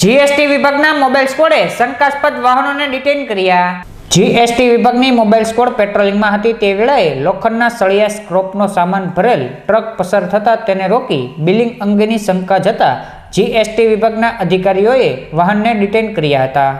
GST વિભાગના mobile સ્ક્વોડે શંકાસ્પદ વાહનોને ડિટેઇન કર્યા। જીએસટી વિભાગની મોબાઈલ સ્ક્વોડ પેટ્રોલિંગમાં હતી તે વેળાએ લોખંડના સળિયા સ્ક્રોપનો સામાન ભરેલ ટ્રક પસાર થતાં તેને રોકી બિલિંગ અંગેની શંકા જતા જીએસટી વિભાગના અધિકારીઓએ વાહનને ડિટેઇન કર્યા હતા।